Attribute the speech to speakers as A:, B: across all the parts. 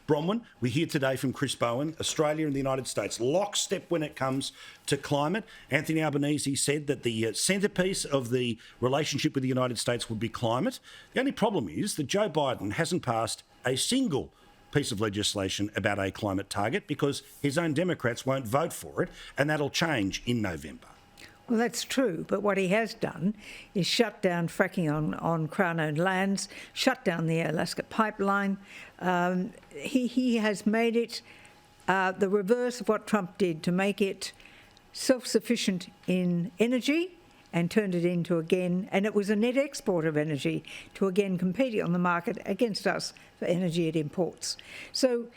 A: Bronwyn, we hear today from Chris Bowen, Australia and the United States, lockstep when it comes to climate. Anthony Albanese said that the centrepiece of the relationship with the United States would be climate. The only problem is that Joe Biden hasn't passed a single piece of legislation about a climate target because his own Democrats won't vote for it, and that'll change in November.
B: Well, that's true, but what he has done is shut down fracking on Crown-owned lands, shut down the Alaska pipeline. He has made it the reverse of what Trump did, to make it self-sufficient in energy, and turned it into, again, and it was a net export of energy, to again competing on the market against us for energy it imports. So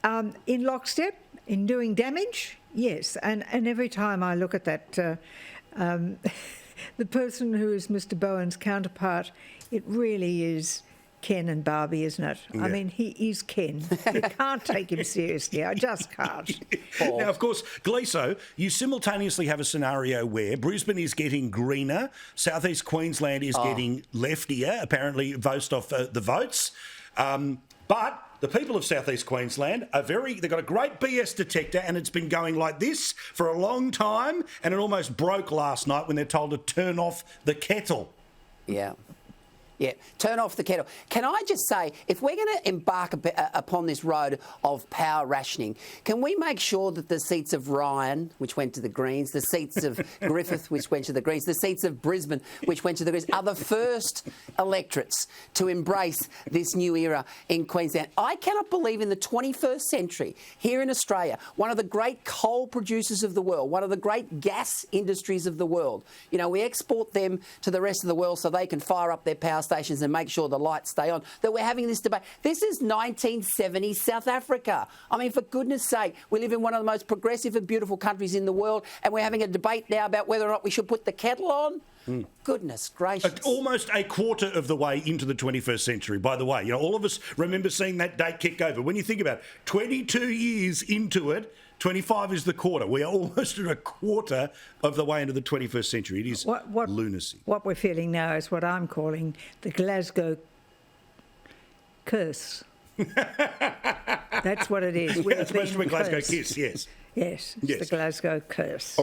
B: in lockstep, in doing damage, yes, and every time I look at that, the person who is Mr. Bowen's counterpart, it really is Ken and Barbie, isn't it? Yeah. I mean, he is Ken. You can't take him seriously. I just can't.
A: Now, of course, Gleeson, you simultaneously have a scenario where Brisbane is getting greener, southeast Queensland is getting leftier, apparently voiced off the votes, but the people of southeast Queensland are they've got a great BS detector, and it's been going like this for a long time, and it almost broke last night when they're told to turn off the kettle.
C: Yeah. Yeah, turn off the kettle. Can I just say, if we're going to embark upon this road of power rationing, can we make sure that the seats of Ryan, which went to the Greens, the seats of Griffith, which went to the Greens, the seats of Brisbane, which went to the Greens, are the first electorates to embrace this new era in Queensland? I cannot believe in the 21st century, here in Australia, one of the great coal producers of the world, one of the great gas industries of the world, you know, we export them to the rest of the world so they can fire up their power stations and make sure the lights stay on, that we're having this debate. This is 1970s South Africa. I mean, for goodness sake, we live in one of the most progressive and beautiful countries in the world, and we're having a debate now about whether or not we should put the kettle on. Goodness gracious.
A: Almost a quarter of the way into the 21st century, by the way. You know, all of us remember seeing that date kick over. When you think about it, 22 years into it, 25 is the quarter. We are almost at a quarter of the way into the 21st century. It is lunacy.
B: What we're feeling now is what I'm calling the Glasgow curse. That's what it is.
A: That's supposed to be Glasgow kiss, yes.
B: Yes, it's the Glasgow curse.